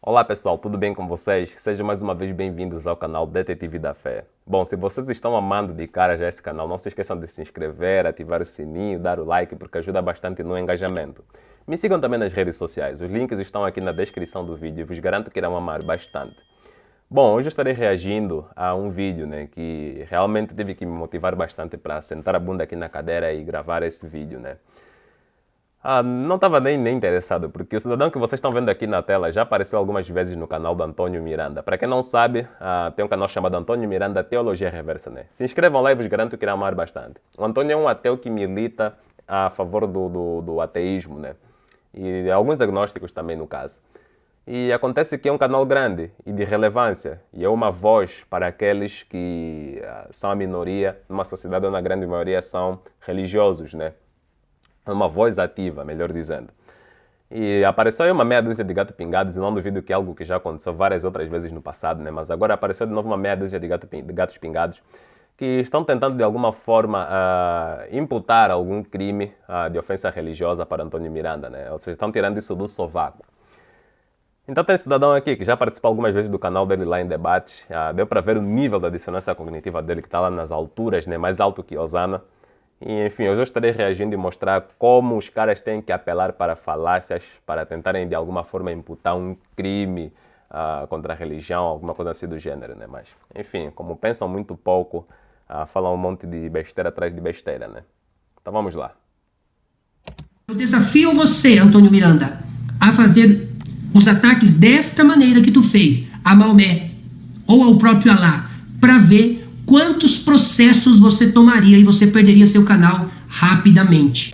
Olá pessoal, tudo bem com vocês? Sejam mais uma vez bem-vindos ao canal Detetive da Fé. Bom, se vocês estão amando de cara já esse canal, não se esqueçam de se inscrever, ativar o sininho, dar o like, porque ajuda bastante no engajamento. Me sigam também nas redes sociais, os links estão aqui na descrição do vídeo e vos garanto que irão amar bastante. Bom, hoje eu estarei reagindo a um vídeo, que realmente teve que me motivar bastante para sentar a bunda aqui na cadeira e gravar esse vídeo, não estava nem interessado, porque o cidadão que vocês estão vendo aqui na tela já apareceu algumas vezes no canal do Antônio Miranda. Para quem não sabe, tem um canal chamado Antônio Miranda Teologia Reversa, Se inscrevam lá e vos garanto que irá amar bastante. O Antônio é um ateu que milita a favor do ateísmo, E alguns agnósticos também, no caso. E acontece que é um canal grande e de relevância, e é uma voz para aqueles que são a minoria numa sociedade onde a grande maioria são religiosos, É uma voz ativa, melhor dizendo. E apareceu aí uma meia dúzia de gatos pingados, e não duvido que é algo que já aconteceu várias outras vezes no passado, Mas agora apareceu de novo uma meia dúzia de gatos pingados que estão tentando de alguma forma imputar algum crime de ofensa religiosa para Antônio Miranda, Ou seja, estão tirando isso do sovaco. Então tem esse cidadão aqui que já participou algumas vezes do canal dele lá em debates. Deu para ver o nível da dissonância cognitiva dele que está lá nas alturas, Mais alto que Osana. E, enfim, hoje eu estarei reagindo e mostrar como os caras têm que apelar para falácias, para tentarem de alguma forma imputar um crime contra a religião, alguma coisa assim do gênero, Mas, enfim, como pensam muito pouco, falam um monte de besteira atrás de besteira, Então vamos lá. Eu desafio você, Antônio Miranda, a fazer os ataques desta maneira que tu fez a Maomé ou ao próprio Alá, para ver quantos processos você tomaria e você perderia seu canal rapidamente.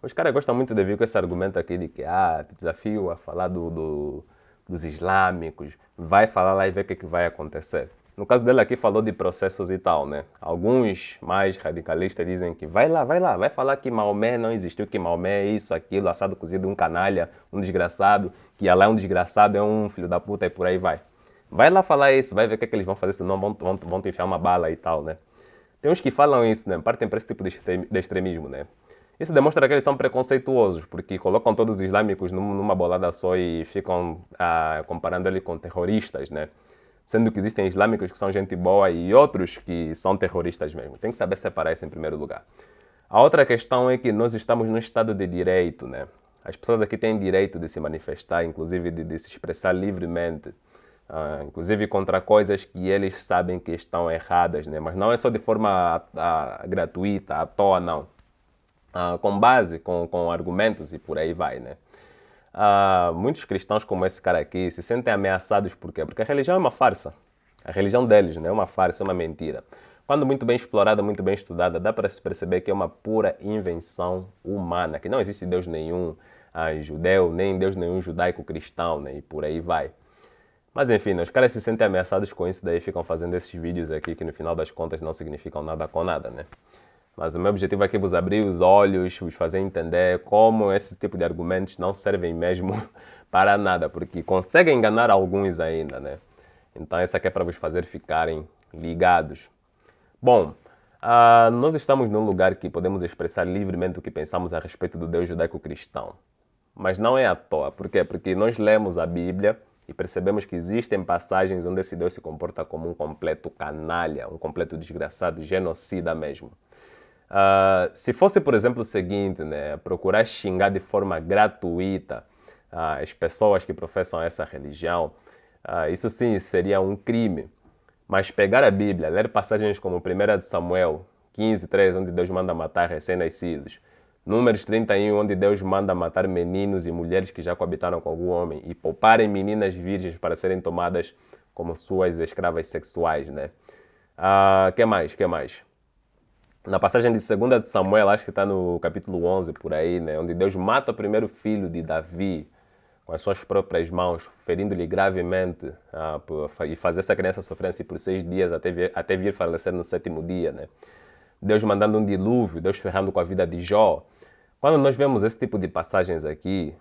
Os caras gostam muito de vir com esse argumento aqui de que te desafio a falar dos islâmicos, vai falar lá e ver o que vai acontecer. No caso dele aqui falou de processos e tal, Alguns mais radicalistas dizem que vai lá, vai falar que Maomé não existiu, que Maomé é isso, aquilo, assado, cozido, um canalha, um desgraçado, que Alá é um desgraçado, é um filho da puta e por aí vai. Vai lá falar isso, vai ver o que eles vão fazer, senão vão te enfiar uma bala e tal, Tem uns que falam isso, Partem para esse tipo de extremismo, Isso demonstra que eles são preconceituosos, porque colocam todos os islâmicos numa bolada só e ficam comparando ele com terroristas, Sendo que existem islâmicos que são gente boa e outros que são terroristas mesmo. Tem que saber separar isso em primeiro lugar. A outra questão é que nós estamos num estado de direito, As pessoas aqui têm direito de se manifestar, inclusive de se expressar livremente. Inclusive contra coisas que eles sabem que estão erradas, Mas não é só de forma gratuita, à toa, não. Com base, com argumentos e por aí vai, muitos cristãos como esse cara aqui se sentem ameaçados por quê? Porque a religião é uma farsa. A religião deles, É uma farsa, é uma mentira. Quando muito bem explorada, muito bem estudada, dá para se perceber que é uma pura invenção humana, que não existe Deus nenhum judeu, nem Deus nenhum judaico-cristão, E por aí vai. Mas enfim, os caras se sentem ameaçados com isso, daí ficam fazendo esses vídeos aqui que no final das contas não significam nada com nada, Mas o meu objetivo aqui é vos abrir os olhos, vos fazer entender como esse tipo de argumentos não servem mesmo para nada, porque conseguem enganar alguns ainda, Então essa aqui é para vos fazer ficarem ligados. Bom, nós estamos num lugar que podemos expressar livremente o que pensamos a respeito do Deus judaico-cristão. Mas não é à toa. Por quê? Porque nós lemos a Bíblia e percebemos que existem passagens onde esse Deus se comporta como um completo canalha, um completo desgraçado, genocida mesmo. Se fosse, por exemplo, o seguinte, procurar xingar de forma gratuita as pessoas que professam essa religião, isso sim seria um crime. Mas pegar a Bíblia, ler passagens como 1 de Samuel 15:3, onde Deus manda matar recém-nascidos, Números 31, onde Deus manda matar meninos e mulheres que já coabitaram com algum homem e pouparem meninas virgens para serem tomadas como suas escravas sexuais, Que mais? Na passagem de 2 de Samuel, acho que está no capítulo 11 por aí, Onde Deus mata o primeiro filho de Davi com as suas próprias mãos, ferindo-lhe gravemente e fazer essa criança sofrer assim por 6 dias até vir falecer no 7º dia, Deus mandando um dilúvio, Deus ferrando com a vida de Jó. Quando nós vemos esse tipo de passagens aqui,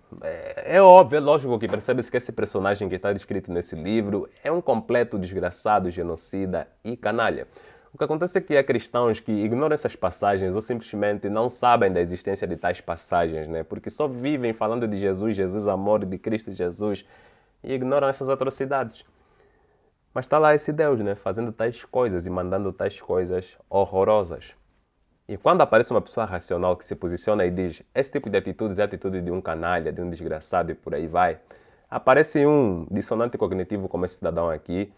é óbvio, é lógico que percebe-se que esse personagem que está descrito nesse livro é um completo desgraçado, genocida e canalha. O que acontece é que há cristãos que ignoram essas passagens ou simplesmente não sabem da existência de tais passagens, Porque só vivem falando de Jesus, Jesus amor, de Cristo Jesus, e ignoram essas atrocidades. Mas está lá esse Deus, né? Fazendo tais coisas e mandando tais coisas horrorosas. E quando aparece uma pessoa racional que se posiciona e diz esse tipo de atitudes é a atitude de um canalha, de um desgraçado e por aí vai, aparece um dissonante cognitivo como esse cidadão aqui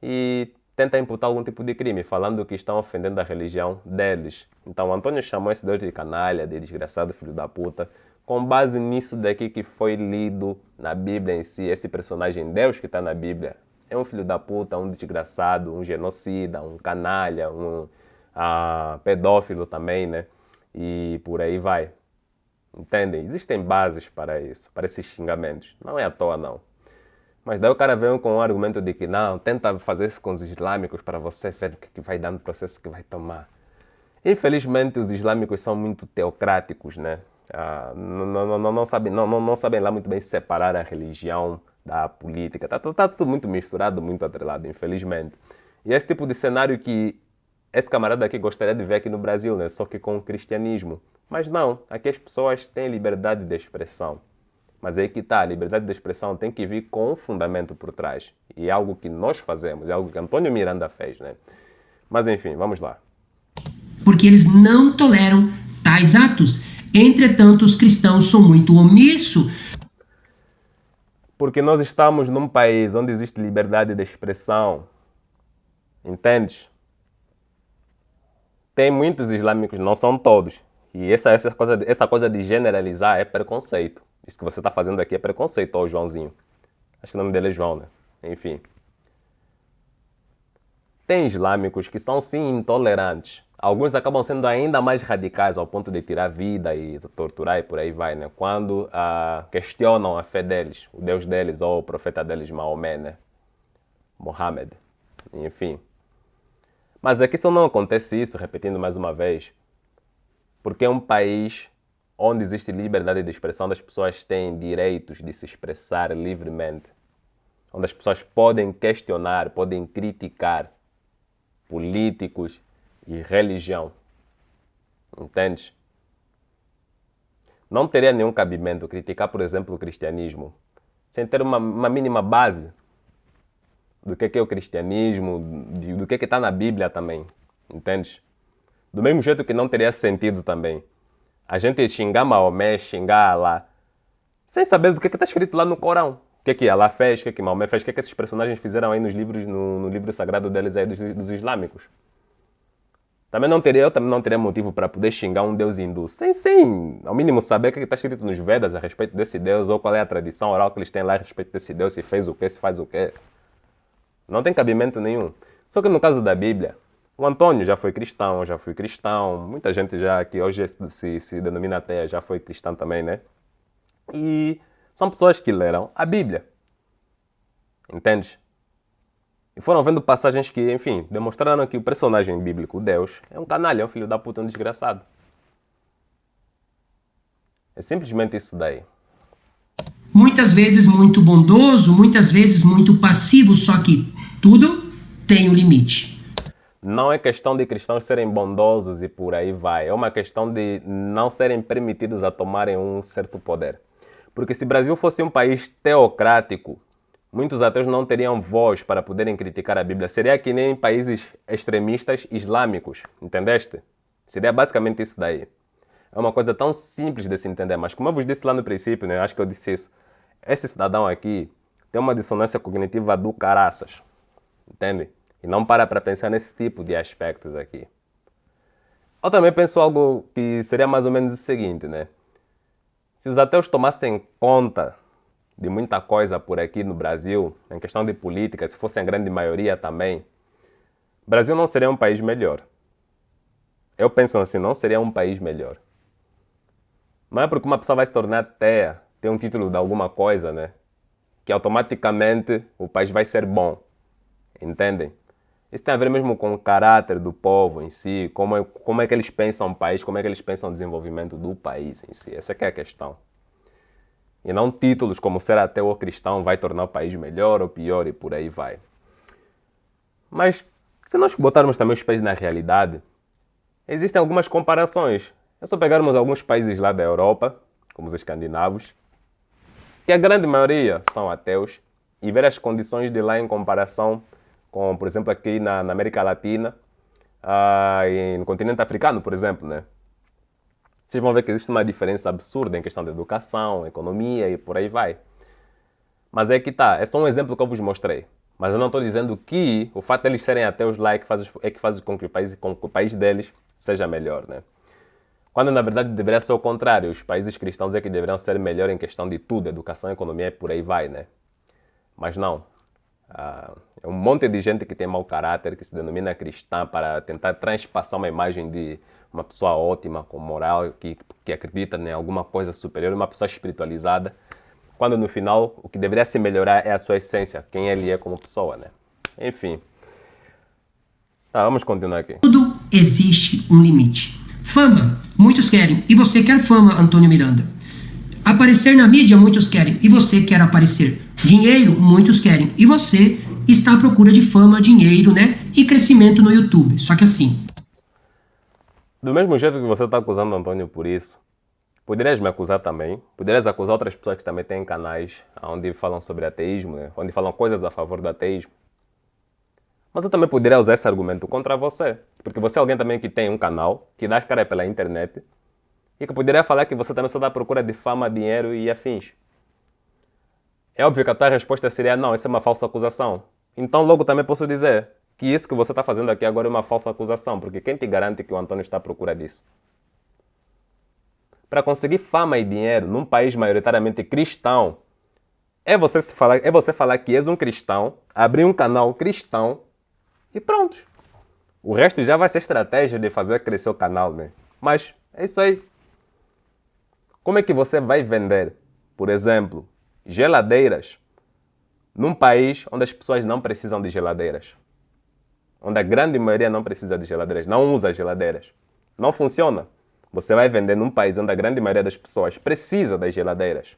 e tenta imputar algum tipo de crime, falando que estão ofendendo a religião deles. Então Antônio chamou esse Deus de canalha, de desgraçado, filho da puta, com base nisso daqui que foi lido na Bíblia em si. Esse personagem Deus que está na Bíblia é um filho da puta, um desgraçado, um genocida, um canalha, um pedófilo também, né? E por aí vai. Entendem? Existem bases para isso, para esses xingamentos. Não é à toa, não. Mas daí o cara vem com um argumento de que não, tenta fazer isso com os islâmicos para você ver o que vai dar no processo que vai tomar. Infelizmente, os islâmicos são muito teocráticos, né? Não sabem lá muito bem separar a religião da política. Tá tudo muito misturado, muito atrelado, infelizmente. E esse tipo de cenário que esse camarada aqui gostaria de ver aqui no Brasil, né? Só que com o cristianismo. Mas não, aqui as pessoas têm liberdade de expressão. Mas aí que está, a liberdade de expressão tem que vir com um fundamento por trás. E é algo que nós fazemos, é algo que Antônio Miranda fez, né? Mas enfim, vamos lá. Porque eles não toleram tais atos. Entretanto, os cristãos são muito omissos. Porque nós estamos num país onde existe liberdade de expressão. Entendes? Tem muitos islâmicos, não são todos. E essa coisa de generalizar é preconceito. Isso que você está fazendo aqui é preconceito, ó, Joãozinho. Acho que o nome dele é João, né? Enfim. Tem islâmicos que são sim intolerantes. Alguns acabam sendo ainda mais radicais ao ponto de tirar vida e torturar e por aí vai, né? Quando questionam a fé deles, o Deus deles ou o profeta deles, Maomé, né? Mohammed. Enfim. Mas aqui só não acontece isso, repetindo mais uma vez, porque é um país onde existe liberdade de expressão, as pessoas têm direitos de se expressar livremente, onde as pessoas podem questionar, podem criticar políticos e religião. Entendes? Não teria nenhum cabimento criticar, por exemplo, o cristianismo, sem ter uma mínima base do que é o cristianismo, do que está na Bíblia também. Entendes? Do mesmo jeito que não teria sentido também a gente xingar Maomé, xingar Alá, sem saber do que está escrito lá no Corão. O que Alá fez, o que Maomé fez, o que esses personagens fizeram aí nos livros, no livro sagrado deles aí, dos islâmicos. Eu também não teria motivo para poder xingar um deus hindu, sem ao mínimo saber o que está escrito nos Vedas a respeito desse deus, ou qual é a tradição oral que eles têm lá a respeito desse deus, se fez o quê, se faz o quê. Não tem cabimento nenhum. Só que no caso da Bíblia, o Antônio já foi cristão, eu já fui cristão, muita gente já que hoje se denomina ateia já foi cristão também, né? E são pessoas que leram a Bíblia. Entende? E foram vendo passagens que, enfim, demonstraram que o personagem bíblico, Deus, é um canalha, é um filho da puta, um desgraçado. É simplesmente isso daí. Muitas vezes muito bondoso, muitas vezes muito passivo, só que tudo tem um limite. Não é questão de cristãos serem bondosos e por aí vai. É uma questão de não serem permitidos a tomarem um certo poder. Porque se o Brasil fosse um país teocrático, muitos ateus não teriam voz para poderem criticar a Bíblia. Seria que nem países extremistas islâmicos, entendeste? Seria basicamente isso daí. É uma coisa tão simples de se entender, mas como eu vos disse lá no princípio, né, acho que eu disse isso, esse cidadão aqui tem uma dissonância cognitiva do caraças, entende? E não para pensar nesse tipo de aspectos aqui. Eu também penso algo que seria mais ou menos o seguinte, né? Se os ateus tomassem conta de muita coisa por aqui no Brasil, em questão de política, se fossem a grande maioria também, o Brasil não seria um país melhor. Eu penso assim, não seria um país melhor. Não é porque uma pessoa vai se tornar ateia, ter um título de alguma coisa, né? Que automaticamente o país vai ser bom. Entendem? Isso tem a ver mesmo com o caráter do povo em si, como é que eles pensam o país, como é que eles pensam o desenvolvimento do país em si. Essa é que é a questão. E não títulos como ser ateu ou cristão vai tornar o país melhor ou pior e por aí vai. Mas se nós botarmos também os pés na realidade, existem algumas comparações. É só pegarmos alguns países lá da Europa, como os escandinavos, que a grande maioria são ateus, e ver as condições de lá em comparação com, por exemplo, aqui na América Latina e no continente africano, por exemplo, né? Vocês vão ver que existe uma diferença absurda em questão de educação, economia e por aí vai. Mas é que tá, é só um exemplo que eu vos mostrei. Mas eu não estou dizendo que o fato de eles serem ateus lá é que faz com que o país deles seja melhor, né? Quando na verdade deveria ser o contrário, os países cristãos é que deveriam ser melhor em questão de tudo, educação, economia e por aí vai, né? Mas não. É um monte de gente que tem mau caráter, que se denomina cristã para tentar transpassar uma imagem de uma pessoa ótima, com moral, que acredita em alguma coisa superior, uma pessoa espiritualizada, quando no final o que deveria se melhorar é a sua essência, quem ele é como pessoa, né? Enfim. Tá, vamos continuar aqui. Tudo existe um limite. Fama, muitos querem. E você quer fama, Antônio Miranda. Aparecer na mídia, muitos querem. E você quer aparecer. Dinheiro, muitos querem. E você está à procura de fama, dinheiro, né? E crescimento no YouTube. Só que assim. Do mesmo jeito que você está acusando o Antônio por isso, poderias me acusar também. Poderias acusar outras pessoas que também têm canais onde falam sobre ateísmo, né? Onde falam coisas a favor do ateísmo. Mas eu também poderia usar esse argumento contra você. Porque você é alguém também que tem um canal, que dá as caras pela internet, e que poderia falar que você também só está à procura de fama, dinheiro e afins. É óbvio que a tua resposta seria não, isso é uma falsa acusação. Então logo também posso dizer que isso que você está fazendo aqui agora é uma falsa acusação, porque quem te garante que o Antônio está à procura disso? Para conseguir fama e dinheiro num país maioritariamente cristão, é você falar que és um cristão, abrir um canal cristão e pronto. O resto já vai ser estratégia de fazer crescer o canal, né? Mas é isso aí. Como é que você vai vender, por exemplo, geladeiras num país onde as pessoas não precisam de geladeiras? Onde a grande maioria não precisa de geladeiras, não usa geladeiras. Não funciona. Você vai vender num país onde a grande maioria das pessoas precisa das geladeiras.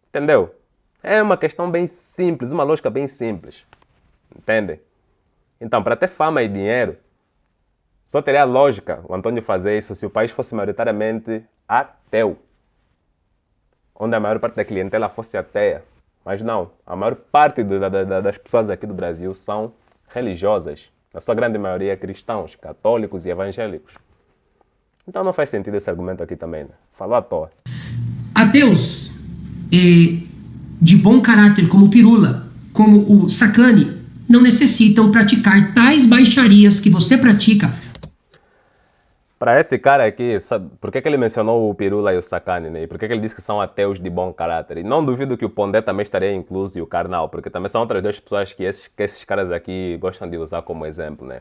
Entendeu? É uma questão bem simples, uma lógica bem simples. Entende? Então, para ter fama e dinheiro, só teria lógica o Antônio fazer isso se o país fosse maioritariamente ateu. Onde a maior parte da clientela fosse ateia. Mas não, a maior parte das pessoas aqui do Brasil são religiosas. Na sua grande maioria cristãos, católicos e evangélicos. Então não faz sentido esse argumento aqui também, né? Falou à toa. Ateus de bom caráter, como o Pirula, como o Sacani, não necessitam praticar tais baixarias que você pratica. Para esse cara aqui, sabe, por que ele mencionou o Pirula e o Sacani, né? E por que ele disse que são ateus de bom caráter? E não duvido que o Pondé também estaria incluso e o Karnal, porque também são outras duas pessoas que esses caras aqui gostam de usar como exemplo, né?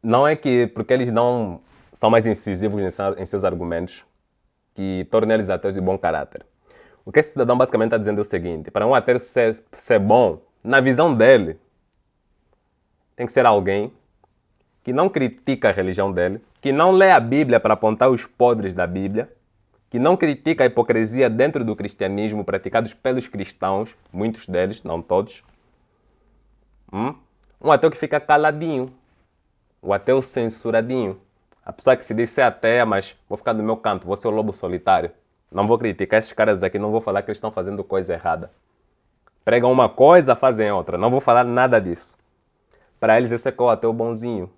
Não é que porque eles não são mais incisivos em seus argumentos que tornam eles ateus de bom caráter. O que esse cidadão basicamente está dizendo é o seguinte: para um ateu ser bom, na visão dele, tem que ser alguém que não critica a religião dele, que não lê a Bíblia para apontar os podres da Bíblia, que não critica a hipocrisia dentro do cristianismo praticados pelos cristãos, muitos deles, não todos. Um ateu que fica caladinho. O ateu censuradinho. A pessoa que se diz ser ateia, mas vou ficar no meu canto, vou ser o lobo solitário. Não vou criticar esses caras aqui, não vou falar que eles estão fazendo coisa errada. Pregam uma coisa, fazem outra. Não vou falar nada disso. Para eles, esse é o ateu bonzinho.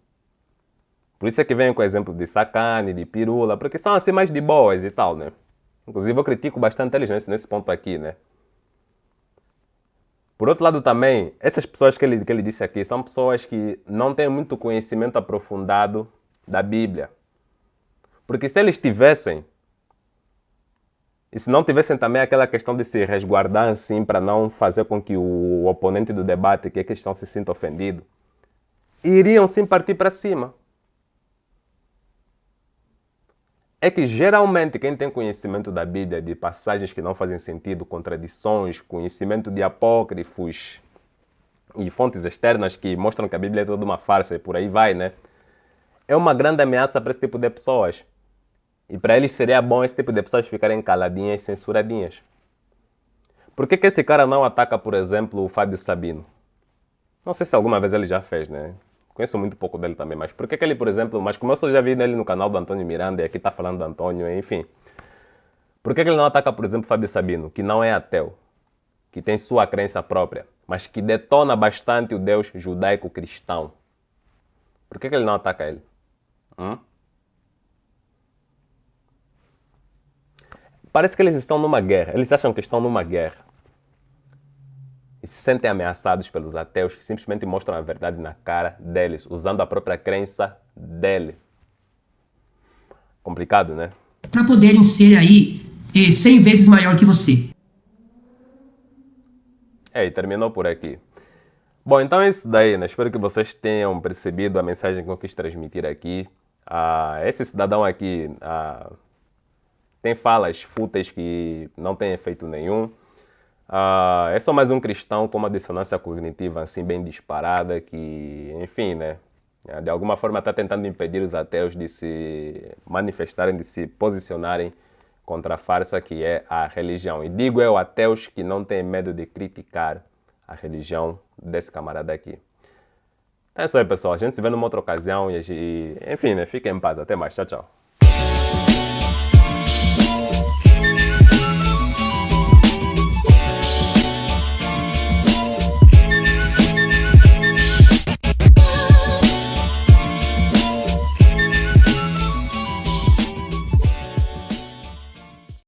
Por isso é que venho com o exemplo de Sacani, de Pirula, porque são assim mais de boas e tal, né? Inclusive eu critico bastante eles nesse ponto aqui, né? Por outro lado também, essas pessoas que ele disse aqui são pessoas que não têm muito conhecimento aprofundado da Bíblia. Porque se eles tivessem, e se não tivessem também aquela questão de se resguardar assim para não fazer com que o oponente do debate, que é questão, se sinta ofendido, iriam sim partir para cima. É que geralmente quem tem conhecimento da Bíblia, de passagens que não fazem sentido, contradições, conhecimento de apócrifos e fontes externas que mostram que a Bíblia é toda uma farsa e por aí vai, né? É uma grande ameaça para esse tipo de pessoas. E para eles seria bom esse tipo de pessoas ficarem caladinhas, censuradinhas. Por que esse cara não ataca, por exemplo, o Fábio Sabino? Não sei se alguma vez ele já fez, né? Conheço muito pouco dele também, mas por que ele, por exemplo, mas como eu só já vi nele no canal do Antônio Miranda e aqui está falando do Antônio, enfim. Por que ele não ataca, por exemplo, Fábio Sabino, que não é ateu, que tem sua crença própria, mas que detona bastante o Deus judaico-cristão? Por que ele não ataca ele? Parece que eles estão numa guerra. Eles acham que estão numa guerra. E se sentem ameaçados pelos ateus que simplesmente mostram a verdade na cara deles, usando a própria crença dele. Complicado, né? Para poderem ser aí 100 vezes maior que você. E terminou por aqui. Bom, então é isso daí, né? Espero que vocês tenham percebido a mensagem que eu quis transmitir aqui. Esse cidadão aqui tem falas fúteis que não tem efeito nenhum. É só mais um cristão com uma dissonância cognitiva assim bem disparada que, enfim, né? De alguma forma está tentando impedir os ateus de se manifestarem, de se posicionarem contra a farsa que é a religião. E digo eu, ateus que não têm medo de criticar a religião desse camarada aqui. É isso aí, pessoal. A gente se vê numa outra ocasião e enfim, né? Fiquem em paz. Até mais. Tchau, tchau.